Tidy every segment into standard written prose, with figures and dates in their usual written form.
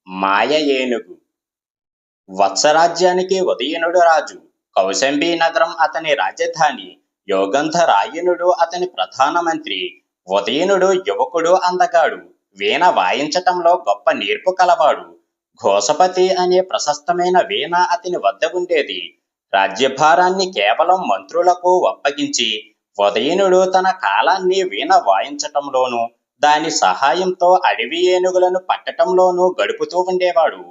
మాయ ఏనుగు. వత్సరాజ్యానికి ఉదయనుడు రాజు. కౌశంబీ నగరం అతని రాజధాని. యోగంధరాయనుడు అతని ప్రధానమంత్రి. ఉదయనుడు యువకుడు, అందగాడు. వీణ వాయించటంలో గొప్ప నేర్పు కలవాడు. ఘోషపతి అనే ప్రశస్తమైన వీణ అతని వద్ద ఉండేది. రాజ్యభారాన్ని కేవలం మంత్రులకు అప్పగించి ఉదయనుడు తన కాలాన్ని వీణ వాయించటంలోనూ దాని సహాయంతో అడవి ఏనుగులను పట్టటంలోనూ గడుపుతూ ఉండేవాడు.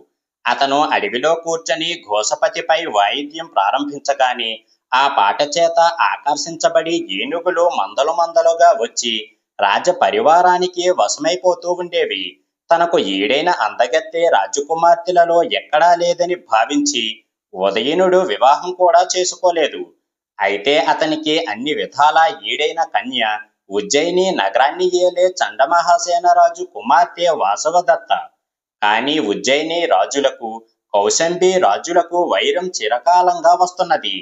అతను అడవిలో కూర్చొని ఘోషపతిపై వాయిద్యం ప్రారంభించగానే ఆ పాట చేత ఆకర్షించబడి ఏనుగులు మందలు మందలుగా వచ్చి రాజ పరివారానికి వశమైపోతూ ఉండేవి. తనకు ఈడైన అందగత్తె రాజకుమార్తెలలో ఎక్కడా లేదని భావించి ఉదయనుడు వివాహం కూడా చేసుకోలేదు. అయితే అతనికి అన్ని విధాలా ఈడైన కన్య ఉజ్జయిని నగరాన్ని ఏలే చండమహాసేనరాజు కుమార్తె వాసవదత్త. కానీ ఉజ్జయిని రాజులకు కౌశంబి రాజులకు వైరం చిరకాలంగా వస్తున్నది.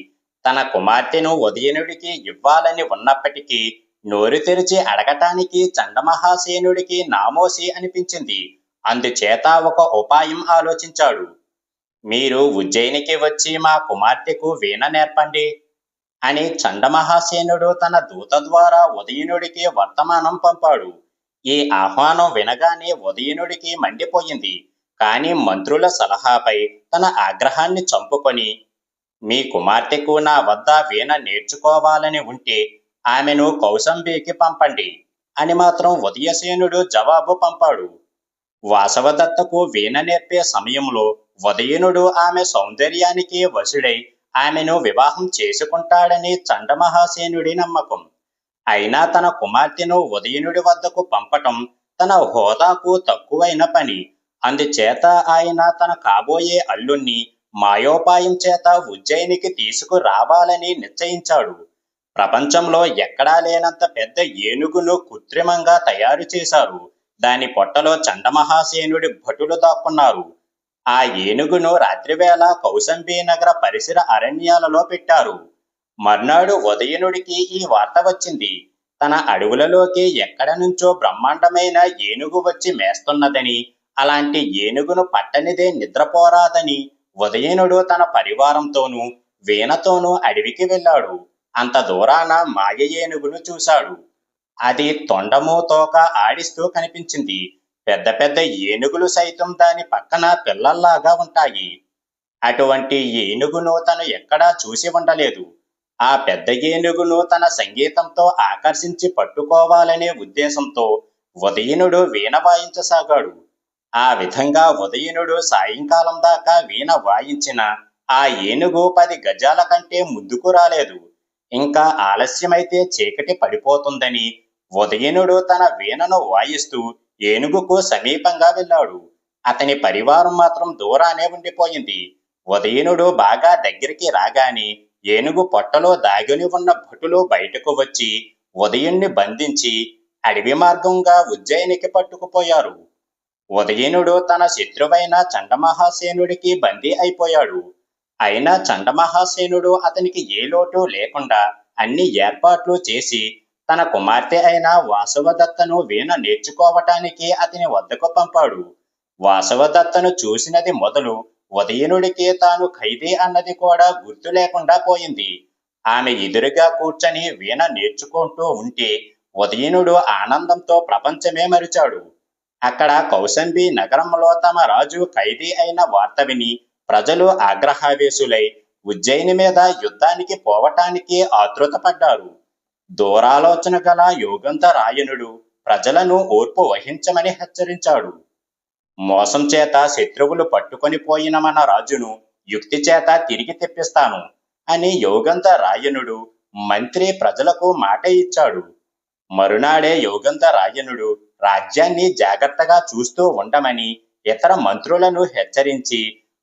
తన కుమార్తెను ఉదయనుడికి ఇవ్వాలని ఉన్నప్పటికీ నోరు తెరిచి అడగటానికి చండమహాసేనుడికి నామోసి అనిపించింది. అందుచేత ఒక ఉపాయం ఆలోచించాడు. మీరు ఉజ్జయినికి వచ్చి మా కుమార్తెకు వీణ నేర్పండి అని చండమహాసేనుడు తన దూత ద్వారా ఉదయనుడికి వర్తమానం పంపాడు. ఈ ఆహ్వానం వినగానే ఉదయనుడికి మండిపోయింది. కానీ మంత్రుల సలహాపై తన ఆగ్రహాన్ని చంపుకొని, మీ కుమార్తెకు నా వద్ద వీణ నేర్చుకోవాలని ఉంటే ఆమెను కౌశంబికి పంపండి అని మాత్రం ఉదయసేనుడు జవాబు పంపాడు. వాసవదత్తకు వీణ నేర్పే సమయంలో ఉదయనుడు ఆమె సౌందర్యానికి వశుడై ఆమెను వివాహం చేసుకుంటాడని చండమహాసేనుడి నమ్మకం. అయినా తన కుమార్తెను ఉదయనుడి వద్దకు పంపటం తన హోదాకు తక్కువైన పని. అందుచేత ఆయన తన కాబోయే అల్లుణ్ణి మాయోపాయం చేత ఉజ్జయినికి తీసుకురావాలని నిశ్చయించాడు. ప్రపంచంలో ఎక్కడా లేనంత పెద్ద ఏనుగును కృత్రిమంగా తయారు చేశారు. దాని పొట్టలో చండమహాసేనుడి భటులు దాక్కున్నారు. ఆ ఏనుగును రాత్రివేళ కౌశంబీ నగర పరిసర అరణ్యాలలో పెట్టారు. మర్నాడు ఉదయనుడికి ఈ వార్త వచ్చింది. తన అడవులలోకి ఎక్కడ నుంచో బ్రహ్మాండమైన ఏనుగు వచ్చి మేస్తున్నదని, అలాంటి ఏనుగును పట్టనిదే నిద్రపోరాదని ఉదయనుడు తన పరివారంతోనూ వీణతోనూ అడవికి వెళ్ళాడు. అంత దూరాన మాయ ఏనుగును చూశాడు. అది తొండము తోక ఆడిస్తూ కనిపించింది. పెద్ద పెద్ద ఏనుగులు సైతం దాని పక్కన పిల్లల్లాగా ఉంటాయి. అటువంటి ఏనుగును తను ఎక్కడా చూసి ఉండలేదు. ఆ పెద్ద ఏనుగును తన సంగీతంతో ఆకర్షించి పట్టుకోవాలనే ఉద్దేశంతో ఉదయనుడు వీణ వాయించసాగాడు. ఆ విధంగా ఉదయనుడు సాయంకాలం దాకా వీణ వాయించిన ఆ ఏనుగు 10 గజాల కంటే ముందుకు రాలేదు. ఇంకా ఆలస్యమైతే చీకటి పడిపోతుందని ఉదయనుడు తన వీణను వాయిస్తూ ఏనుగుకు సమీపంగా వెళ్ళాడు. అతని పరివారం మాత్రం దూరానే ఉండిపోయింది. ఉదయనుడు బాగా దగ్గరికి రాగానే ఏనుగు పొట్టలో దాగిని ఉన్న భటులు బయటకు వచ్చి ఉదయుణ్ణి బంధించి అడవి మార్గంగా ఉజ్జయినికి పట్టుకుపోయారు. ఉదయనుడు తన శత్రువైన చండమహాసేనుడికి బందీ అయిపోయాడు. అయినా చండమహాసేనుడు అతనికి ఏ లోటు లేకుండా అన్ని ఏర్పాట్లు చేసి తన కుమార్తె అయిన వాసవదత్తను వీణ నేర్చుకోవటానికి అతని వద్దకు పంపాడు. వాసవదత్తను చూసినది మొదలు ఉదయనుడికి తాను ఖైదీ అన్నది కూడా గుర్తు లేకుండా పోయింది. ఆమె ఎదురుగా కూర్చొని వీణ నేర్చుకుంటూ ఉంటే ఉదయనుడు ఆనందంతో ప్రపంచమే మరిచాడు. అక్కడ కౌశంబి నగరంలో తమ రాజు ఖైదీ అయిన వార్త విని ప్రజలు ఆగ్రహావేశులై ఉజ్జయిని మీద యుద్ధానికి పోవటానికి ఆతృతపడ్డారు. దూరాలోచన గల యోగంధరాయనుడు ప్రజలను ఓర్పు వహించమని హెచ్చరించాడు. మోసం చేత శత్రువులు పట్టుకొని పోయిన మన రాజును యుక్తి చేత తిరిగి తెప్పిస్తాను అని యోగంధరాయనుడు మంత్రి ప్రజలకు మాట ఇచ్చాడు. మరునాడే యోగంధరాయనుడు రాజ్యాన్ని జాగ్రత్తగా చూస్తూ ఉండమని ఇతర మంత్రులను హెచ్చరించి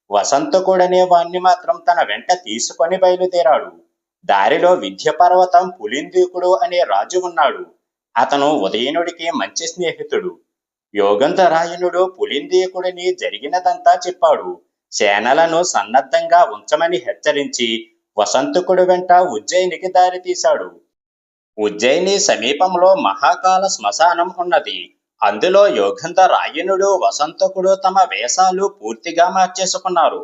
వసంతకుడనే వాణ్ణి మాత్రం తన వెంట తీసుకొని బయలుదేరాడు. దారిలో వింధ్యపర్వతం పులిందీకుడు అనే రాజు ఉన్నాడు. అతను ఉదయనుడికి మంచి స్నేహితుడు. యోగంధరాయనుడు పులిందీకుడిని జరిగినదంతా చెప్పాడు. సేనలను సన్నద్ధంగా ఉంచమని హెచ్చరించి వసంతకుడు వెంట ఉజ్జయినికి దారి తీశాడు. ఉజ్జయిని సమీపంలో మహాకాల శ్మశానం ఉన్నది. అందులో యోగంధ రాయనుడు వసంతకుడు తమ వేషాలు పూర్తిగా మార్చేసుకున్నారు.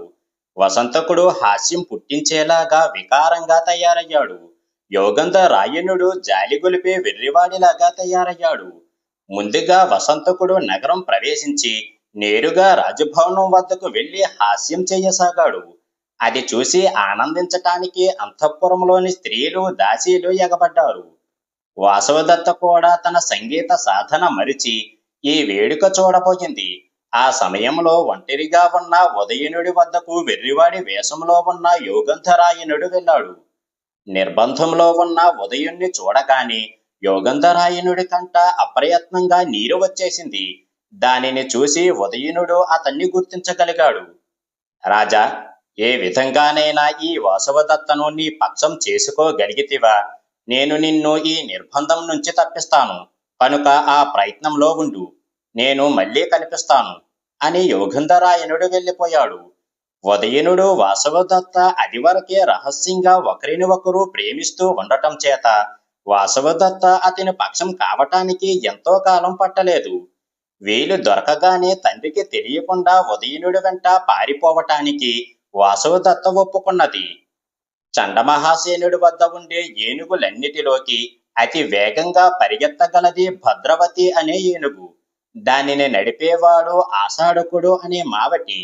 వసంతకుడు హాస్యం పుట్టించేలాగా వికారంగా తయారయ్యాడు. యోగంధ రాయనుడు జాలిగొలిపే వెర్రివాడిలాగా తయారయ్యాడు. ముందుగా వసంతకుడు నగరం ప్రవేశించి నేరుగా రాజభవనం వద్దకు వెళ్లి హాస్యం చేయసాగాడు. అది చూసి ఆనందించటానికి అంతఃపురంలోని స్త్రీలు దాసీలు ఎగబడ్డారు. వాసవదత్త కూడా తన సంగీత సాధన మరిచి ఈ వేడుక చూడబోయింది. ఆ సమయంలో ఒంటరిగా ఉన్న ఉదయనుడి వద్దకు వెర్రివాడి వేషంలో ఉన్న యోగంధరాయనుడు వెళ్ళాడు. నిర్బంధంలో ఉన్న ఉదయుణ్ణి చూడగానే యోగంధరాయనుడి కంట అప్రయత్నంగా నీరు వచ్చేసింది. దానిని చూసి ఉదయనుడు అతన్ని గుర్తించగలిగాడు. రాజా, ఏ విధంగానైనా ఈ వాసవదత్తను నీ పక్షం చేసుకోగలిగితివా? నేను నిన్ను ఈ నిర్బంధం నుంచి తప్పిస్తాను, కనుక ఆ ప్రయత్నంలో ఉండు. నేను మళ్ళీ కనిపిస్తాను అని యోగంధరాయనుడు వెళ్ళిపోయాడు. ఉదయనుడు వాసవదత్త అదివరకే రహస్యంగా ఒకరిని ఒకరు ప్రేమిస్తూ ఉండటం చేత వాసవదత్త అతని పక్షం కావటానికి ఎంతో కాలం పట్టలేదు. వీలు దొరకగానే తండ్రికి తెలియకుండా ఉదయనుడి వెంట పారిపోవటానికి వాసవదత్త ఒప్పుకున్నది. చండమహాసేనుడి వద్ద ఉండే ఏనుగులన్నిటిలోకి అతి వేగంగా పరిగెత్తగలది భద్రవతి అనే ఏనుగు. దానిని నడిపేవాడు ఆషాఢకుడు అనే మావటి.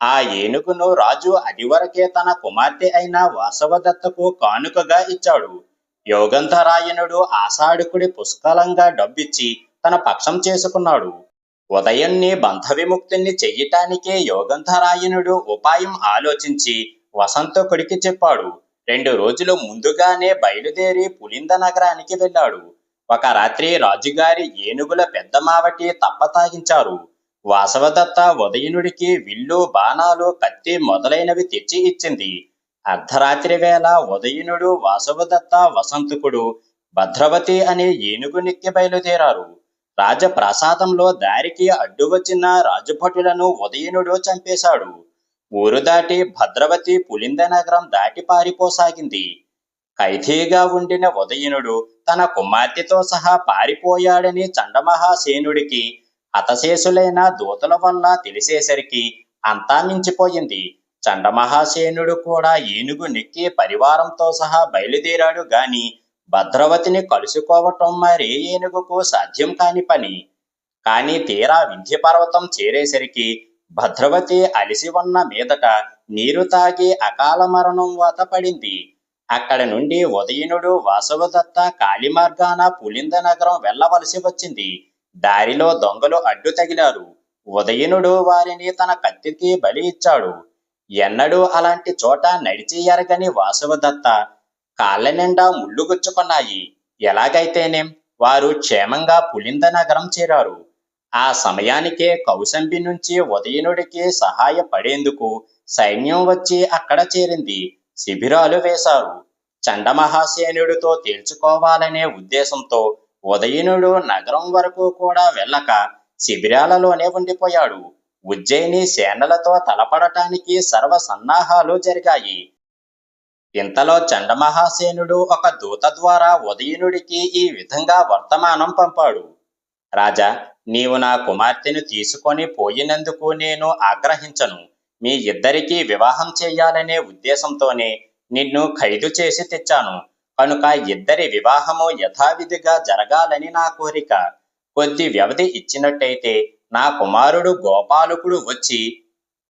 ఆ ఏనుగును రాజు అదివరకే తన కుమార్తె అయిన వాసవదత్తకు కానుకగా ఇచ్చాడు. యోగంధరాయనుడు ఆషాఢకుడి పుష్కలంగా డబ్బిచ్చి తన పక్షం చేసుకున్నాడు. ఉదయాన్నే బంధవిముక్తుణ్ణి చెయ్యటానికే యోగంధరాయనుడు ఉపాయం ఆలోచించి వసంతకుడికి చెప్పాడు. 2 రోజులు ముందుగానే బయలుదేరి పులింద నగరానికి వెళ్ళాడు. ఒక రాత్రి రాజుగారి ఏనుగుల పెద్ద మావటి తప్పతాగించారు. వాసవదత్త ఉదయనుడికి విల్లు, బాణాలు, కత్తి మొదలైనవి తెచ్చి ఇచ్చింది. అర్ధరాత్రి వేళ ఉదయనుడు, వాసవదత్త, వసంతకుడు భద్రవతి అనే ఏనుగునెక్కి బయలుదేరారు. రాజప్రాసాదంలో దారికి అడ్డు వచ్చిన రాజభటులను ఉదయనుడు చంపేశాడు. ఊరు దాటి భద్రవతి పులింద నగరం దాటి పారిపోసాగింది. ఖైదీగా ఉండిన ఉదయనుడు తన కుమార్తెతో సహా పారిపోయాడని చండమహాసేనుడికి హతశేషులైన దూతల వల్ల తెలిసేసరికి అంతా మించిపోయింది. చండమహాసేనుడు కూడా ఏనుగు నెక్కి పరివారంతో సహా బయలుదేరాడు గాని భద్రవతిని కలుసుకోవటం మరే ఏనుగుకు సాధ్యం కాని పని. కాని తీరా వింధ్య పర్వతం చేరేసరికి భద్రవతి అలిసి ఉన్న మీదట నీరు తాగి అకాల మరణం వాత పడింది. అక్కడి నుండి ఉదయనుడు, వాసవదత్త కాలిమార్గాన పులింద నగరం వెళ్లవలసి వచ్చింది. దారిలో దొంగలు అడ్డు తగిలారు. ఉదయనుడు వారిని తన కత్తికి బలి ఇచ్చాడు. ఎన్నడూ అలాంటి చోట నడిచి ఎరగని వాసవదత్త కాళ్ళ నిండా ముళ్ళు గుచ్చుకున్నాయి. ఎలాగైతేనేం వారు క్షేమంగా పులింద నగరం చేరారు. ఆ సమయానికే కౌశంబి నుంచి ఉదయనుడికి సహాయపడేందుకు సైన్యం వచ్చి అక్కడ చేరింది. శిబిరాలు వేశారు. చండమహాసేనుడితో తేల్చుకోవాలనే ఉద్దేశంతో ఉదయనుడు నగరం వరకు కూడా వెళ్ళక శిబిరాలలోనే ఉండిపోయాడు. ఉజ్జయిని సేనలతో తలపడటానికి సర్వ సన్నాహాలు జరిగాయి. ఇంతలో చండమహాసేనుడు ఒక దూత ద్వారా ఉదయనుడికి ఈ విధంగా వర్తమానం పంపాడు. రాజా, నీవు నా కుమార్తెను తీసుకొని పోయినందుకు నేను ఆగ్రహించను. మీ ఇద్దరికీ వివాహం చేయాలనే ఉద్దేశంతోనే నిన్ను ఖైదు చేసి తెచ్చాను. కనుక ఇద్దరి వివాహము యథావిధిగా జరగాలని నా కోరిక. కొద్ది వ్యవధి ఇచ్చినట్టయితే నా కుమారుడు గోపాలకుడు వచ్చి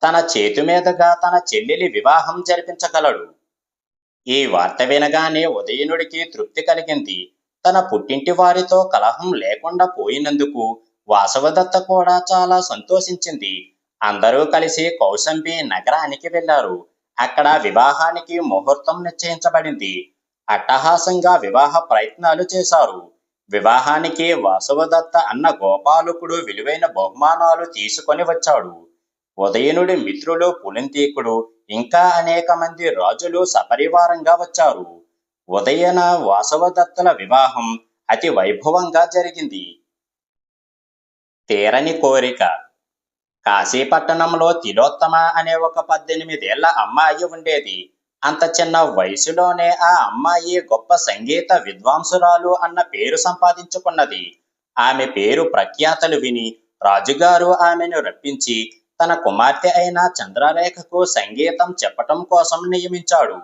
తన చేతి మీదుగా తన చెల్లెలి వివాహం జరిపించగలడు. ఈ వార్త వినగానే ఉదయనుడికి తృప్తి కలిగింది. తన పుట్టింటి వారితో కలహం లేకుండా పోయినందుకు వాసవదత్త కూడా చాలా సంతోషించింది. అందరూ కలిసి కౌశంబి నగరానికి వెళ్లారు. అక్కడ వివాహానికి ముహూర్తం నిశ్చయించబడింది. అట్టహాసంగా వివాహ ప్రయత్నాలు చేశారు. వివాహానికి వాసవదత్త అన్న గోపాలకుడు విలువైన బహుమానాలు తీసుకొని వచ్చాడు. ఉదయనుడి మిత్రులు పులింతీకుడు ఇంకా అనేక మంది రాజులు సపరివారంగా వచ్చారు. ఉదయన వాసవదత్తుల వివాహం అతి వైభవంగా జరిగింది. తీరని కోరిక. కాశీపట్టణంలో తిలోత్తమ అనే ఒక 18 ఏళ్ల అమ్మాయి ఉండేది. అంత చిన్న వయసులోనే ఆ అమ్మాయి గొప్ప సంగీత విద్వాంసురాలు అన్న పేరు సంపాదించుకున్నది. ఆమె పేరు ప్రఖ్యాతలు విని రాజుగారు ఆమెను రప్పించి తన కుమార్తె అయిన చంద్రరేఖకు సంగీతం చెప్పటం కోసం నియమించాడు.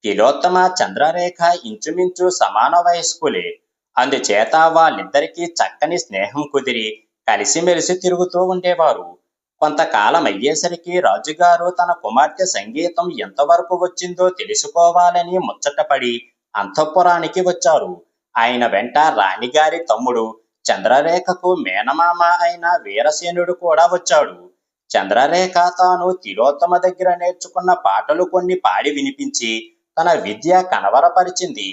తిలోత్తమ చంద్రరేఖ ఇంచుమించు సమాన వయస్కులే. అందుచేత వాళ్ళిద్దరికీ చక్కని స్నేహం కుదిరి కలిసిమెలిసి తిరుగుతూ ఉండేవారు. కొంతకాలం అయ్యేసరికి రాజుగారు తన కుమార్తె సంగీతం ఎంతవరకు వచ్చిందో తెలుసుకోవాలని ముచ్చటపడి అంతఃపురానికి వచ్చారు. ఆయన వెంట రాణిగారి తమ్ముడు, చంద్రరేఖకు మేనమామ అయిన వీరసేనుడు కూడా వచ్చాడు. చంద్రరేఖ తాను తిలోత్తమ దగ్గర నేర్చుకున్న పాటలు కొన్ని పాడి వినిపించి తన విద్య కనవరపరిచింది.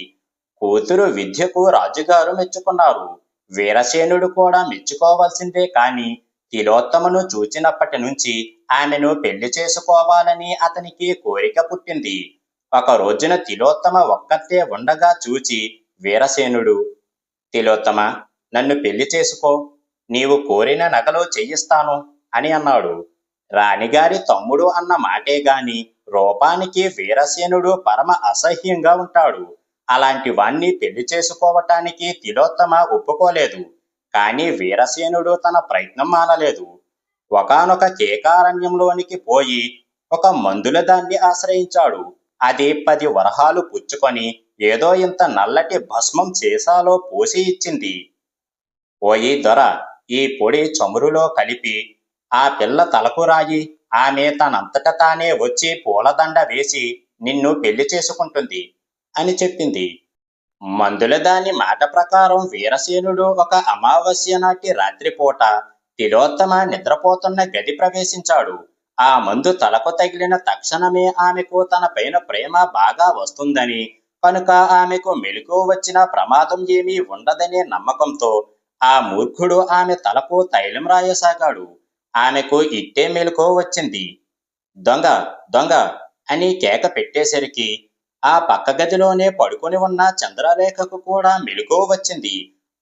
కూతురు విద్యకు రాజుగారు మెచ్చుకున్నారు. వీరసేనుడు కూడా మెచ్చుకోవాల్సిందే. కాని తిలోత్తమను చూచినప్పటి నుంచి ఆమెను పెళ్లి చేసుకోవాలని అతనికి కోరిక పుట్టింది. ఒక రోజున తిలోత్తమ ఒక్కతే ఉండగా చూచి వీరసేనుడు, తిలోత్తమ, నన్ను పెళ్లి చేసుకో, నీవు కోరిన నగలు చెయ్యిస్తాను అని అన్నాడు. రాణిగారి తమ్ముడు అన్న మాటే గాని రూపానికి వీరసేనుడు పరమ అసహ్యంగా ఉంటాడు. అలాంటి వాణ్ణి పెళ్లి చేసుకోవటానికి తిలోత్తమ ఒప్పుకోలేదు. కాని వీరసేనుడు తన ప్రయత్నం మానలేదు. ఒకానొక కేకారణ్యంలోనికి పోయి ఒక మందుల దాన్ని ఆశ్రయించాడు. అది 10 వరహాలు పుచ్చుకొని ఏదో ఇంత నల్లటి భస్మం సీసాలో పోసి ఇచ్చింది. ఓయి దొర, ఈ పొడి చమురులో కలిపి ఆ పిల్ల తలకు రాయి, ఆమె తనంతట తానే వచ్చి పూలదండ వేసి నిన్ను పెళ్లి చేసుకుంటుంది అని చెప్పింది. మందుల దాని మాట ప్రకారం వీరసేనుడు ఒక అమావాస్య నాటి రాత్రిపూట తిలోత్తమ నిద్రపోతున్న గది ప్రవేశించాడు. ఆ మందు తలకు తగిలిన తక్షణమే ఆమెకు తన పైన ప్రేమ బాగా వస్తుందని, కనుక ఆమెకు మెలకువ వచ్చిన ప్రమాదం ఏమీ ఉండదనే నమ్మకంతో ఆ మూర్ఖుడు ఆమె తలకు తైలం రాయసాగాడు. ఆమెకు ఇట్టే మెలకువ వచ్చింది. దొంగ, దొంగ అని కేక పెట్టేసరికి ఆ పక్క గదిలోనే పడుకొని ఉన్న చంద్రరేఖకు కూడా మెలకువ వచ్చింది.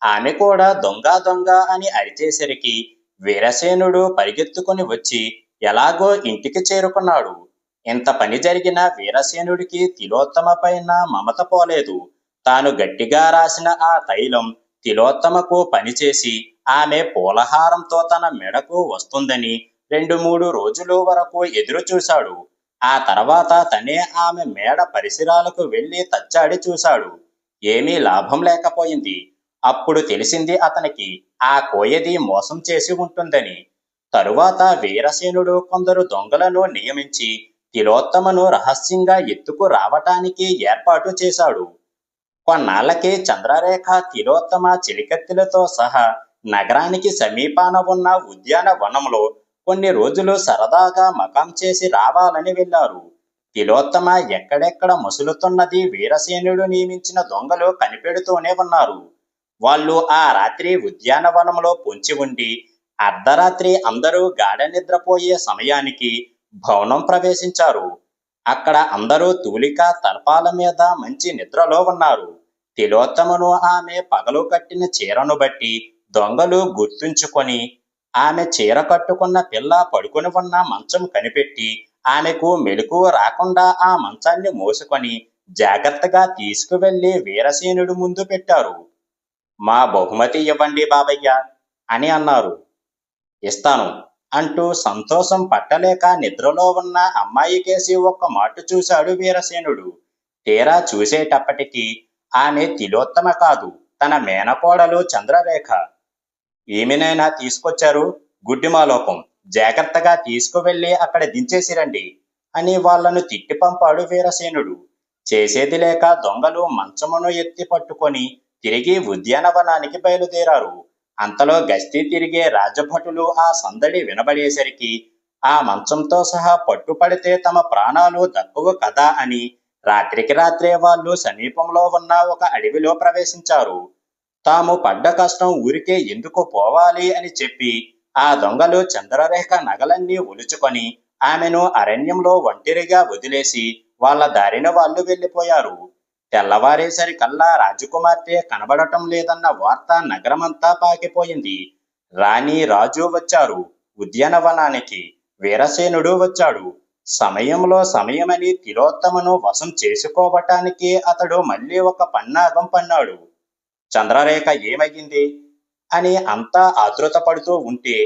ఆమె కూడా దొంగ దొంగ అని అరిచేసరికి వీరసేనుడు పరిగెత్తుకుని వచ్చి ఎలాగో ఇంటికి చేరుకున్నాడు. ఇంత పని జరిగిన వీరసేనుడికి తిలోత్తమ పైన మమత పోలేదు. తాను గట్టిగా రాసిన ఆ తైలం తిలోత్తమకు పనిచేసి ఆమె పూలహారంతో తన మెడకు వస్తుందని 2-3 రోజుల వరకు ఎదురు చూశాడు. ఆ తర్వాత తనే ఆమె మేడ పరిసరాలకు వెళ్లి తచ్చాడి చూశాడు. ఏమీ లాభం లేకపోయింది. అప్పుడు తెలిసింది అతనికి ఆ కోయది మోసం చేసి ఉంటుందని. తరువాత వీరసేనుడు కొందరు దొంగలను నియమించి తిలోత్తమను రహస్యంగా ఎత్తుకు రావటానికి ఏర్పాటు చేశాడు. కొన్నాళ్లకి చంద్రరేఖ తిలోత్తమ చెలికత్తెలతో సహా నగరానికి సమీపాన ఉన్న ఉద్యానవనంలో కొన్ని రోజులు సరదాగా మకాం చేసి రావాలని వెళ్లారు. తిలోత్తమ ఎక్కడెక్కడ మసులుతున్నది వీరసేనుడు నియమించిన దొంగలు కనిపెడుతూనే ఉన్నారు. వాళ్ళు ఆ రాత్రి ఉద్యానవనంలో పొంచి ఉండి అర్ధరాత్రి అందరూ గాఢ నిద్రపోయే సమయానికి భవనం ప్రవేశించారు. అక్కడ అందరూ తూలిక తలపాల మీద మంచి నిద్రలో ఉన్నారు. తిలోత్తమను ఆమె పగలు కట్టిన చీరను బట్టి దొంగలు గుర్తుంచుకొని ఆమె చీర కట్టుకున్న పిల్ల పడుకుని ఉన్న మంచం కనిపెట్టి ఆమెకు మెలకువ రాకుండా ఆ మంచాన్ని మోసుకొని జాగ్రత్తగా తీసుకువెళ్లి వీరసేనుడు ముందు పెట్టారు. మా బహుమతి ఇవ్వండి బాబయ్య అని అన్నారు. ఇస్తాను అంటూ సంతోషం పట్టలేక నిద్రలో ఉన్న అమ్మాయి కేసి ఒక్క మాటు చూశాడు వీరసేనుడు. తీరా చూసేటప్పటికీ ఆమె తిలోత్తమ కాదు, తన మేనకోడలు చంద్రరేఖ. ఏమినైనా తీసుకొచ్చారు, గుడ్డిమాలోకం, జాగ్రత్తగా తీసుకువెళ్లి అక్కడ దించేసిరండి అని వాళ్లను తిట్టి పంపాడు వీరసేనుడు. చేసేది లేక దొంగలు మంచమును ఎత్తి పట్టుకొని తిరిగి ఉద్యానవనానికి బయలుదేరారు. అంతలో గస్తీ తిరిగే రాజభటులు ఆ సందడి వినబడేసరికి ఆ మంచంతో సహా పట్టుపడితే తమ ప్రాణాలు దక్కువ కదా అని రాత్రికి రాత్రే వాళ్ళు సమీపంలో ఉన్న ఒక అడవిలో ప్రవేశించారు. తాము పడ్డ కష్టం ఊరికే ఎందుకు పోవాలి అని చెప్పి ఆ దొంగలు చంద్రరేఖ నగలన్నీ ఒలుచుకొని ఆమెను అరణ్యంలో ఒంటరిగా వదిలేసి వాళ్ళ దారిన వాళ్ళు వెళ్ళిపోయారు. తెల్లవారేసరికల్లా రాజకుమార్తె కనబడటం లేదన్న వార్త నగరమంతా పాకిపోయింది. రాణి, రాజు వచ్చారు ఉద్యానవనానికి. వీరసేనుడు వచ్చాడు. సమయంలో సమయమని తిలోత్తమను వశం చేసుకోవటానికి అతడు మళ్ళీ ఒక పన్నాగం పన్నాడు. చంద్రరేఖ ఏమయ్యింది? అని అంతా ఆతృత పడుతూ ఉంటే,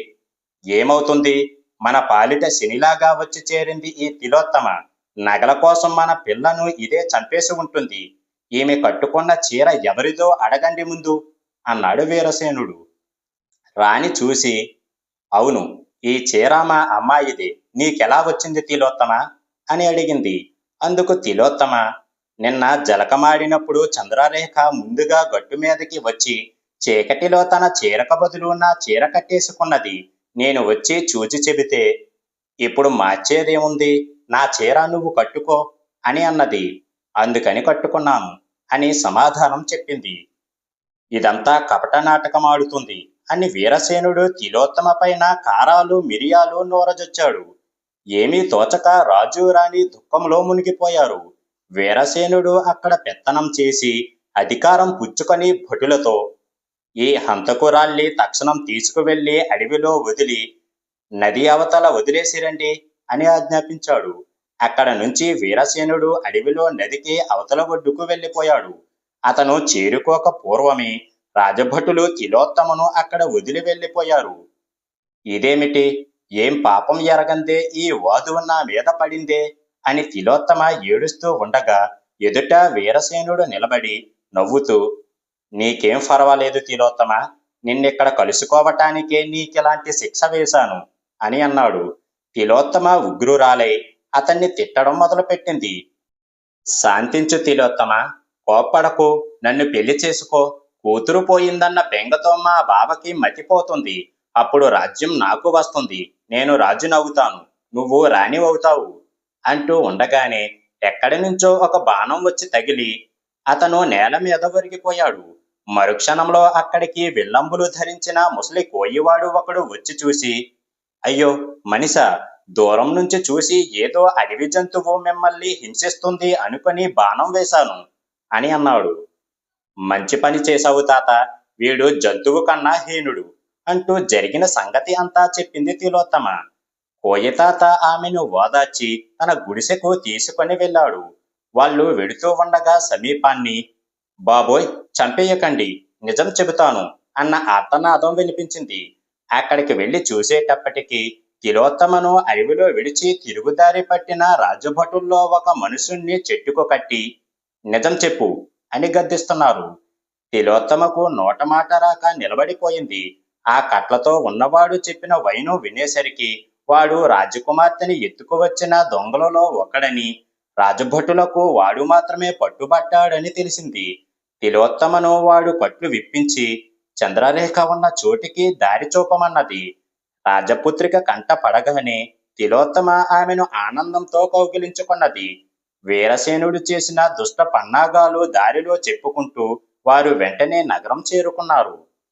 ఏమవుతుంది, మన పాలిట శనిలాగా వచ్చి చేరింది ఈ తిలోత్తమ. నగల కోసం మన పిల్లను ఇదే చంపేసి ఉంటుంది. ఈమె కట్టుకున్న చీర ఎవరిదో అడగండి ముందు అన్నాడు వీరసేనుడు. రాణి చూసి, అవును, ఈ చీర మా అమ్మాయిదే, నీకెలా వచ్చింది తిలోత్తమ అని అడిగింది. అందుకు తిలోత్తమ, నిన్న జలకమాడినప్పుడు చంద్రరేఖ ముందుగా గట్టు మీదకి వచ్చి చీకటిలో తన చీరకు బదులు నా చీర కట్టేసుకున్నది. నేను వచ్చి చూచి చెబితే, ఇప్పుడు మార్చేదేముంది, నా చీర నువ్వు కట్టుకో అని అన్నది. అందుకని కట్టుకున్నాను అని సమాధానం చెప్పింది. ఇదంతా కపట నాటకం ఆడుతుంది అని వీరసేనుడు తిలోత్తమ పైన కారాలు మిరియాలు నూరజొచ్చాడు. ఏమీ తోచక రాజు రాణి దుఃఖంలో మునిగిపోయారు. వీరసేనుడు అక్కడ పెత్తనం చేసి అధికారం పుచ్చుకొని భటులతో, ఈ హంతకురాల్ని తక్షణం తీసుకువెళ్లి అడవిలో వదిలి నది అవతల వదిలేసిరండి అని ఆజ్ఞాపించాడు. అక్కడ నుంచి వీరసేనుడు అడవిలో నదికి అవతల ఒడ్డుకు వెళ్ళిపోయాడు. అతను చేరుకోక పూర్వమే రాజభటులు తిలోత్తమను అక్కడ వదిలి వెళ్ళిపోయారు. ఇదేమిటి, ఏం పాపం ఎరగందే ఈ వాదు నా మీద పడిందే అని తిలోత్తమ ఏడుస్తూ ఉండగా ఎదుట వీరసేనుడు నిలబడి నవ్వుతూ, నీకేం పర్వాలేదు తిలోత్తమ, నిన్నిక్కడ కలుసుకోవటానికే నీకిలాంటి శిక్ష వేశాను అని అన్నాడు. తిలోత్తమ ఉగ్రురాలై అతన్ని తిట్టడం మొదలుపెట్టింది. శాంతించు తిలోత్తమ, కోప్పడకు, నన్ను పెళ్లి చేసుకో. కూతురు పోయిందన్న బెంగతో మా బావకి మతిపోతుంది. అప్పుడు రాజ్యం నాకు వస్తుంది, నేను రాజునవుతాను, నువ్వు రాణి అవుతావు అంటూ ఉండగానే ఎక్కడి నుంచో ఒక బాణం వచ్చి తగిలి అతను నేల మీద ఒరిగిపోయాడు. మరుక్షణంలో అక్కడికి విల్లంబులు ధరించిన ముసలి కోయివాడు ఒకడు వచ్చి చూసి, అయ్యో మనిషా, దూరం నుంచి చూసి ఏదో అడవి జంతువు మిమ్మల్ని హింసిస్తుంది అనుకుని బాణం వేశాను అని అన్నాడు. మంచి పని చేశావు తాత, వీడు జంతువు కన్నా హీనుడు అంటూ జరిగిన సంగతి అంతా చెప్పింది తిలోత్తమ. కోయతాత ఆమెను ఓదార్చి తన గుడిసెకు తీసుకొని వెళ్ళాడు. వాళ్ళు వెడుతూ ఉండగా సమీపాన్ని, బాబోయ్ చంపేయకండి, నిజం చెబుతాను అన్న ఆర్తనాదం వినిపించింది. అక్కడికి వెళ్లి చూసేటప్పటికి తిలోత్తమను అడవిలో విడిచి తిరుగుదారి పట్టిన రాజభటుల్లో ఒక మనుషుణ్ణి చెట్టుకు కట్టి, నిజం చెప్పు అని గద్దిస్తున్నారు. తిలోత్తమకు నోటమాట రాక నిలబడిపోయింది. ఆ కట్లతో ఉన్నవాడు చెప్పిన వైను వినేసరికి వాడు రాజకుమార్తెని ఎత్తుకువచ్చిన దొంగలలో ఒకడని, రాజభటులకు వాడు మాత్రమే పట్టుబట్టాడని తెలిసింది. తిలోత్తమను వాడు కట్లు విప్పించి చంద్రరేఖ ఉన్న చోటికి దారి చూపమన్నది. రాజపుత్రిక కంట పడగానే తిలోత్తమ ఆమెను ఆనందంతో కౌగిలించుకున్నది. వీరసేనుడు చేసిన దుష్ట పన్నాగాలు దారిలో చెప్పుకుంటూ వారు వెంటనే నగరం చేరుకున్నారు.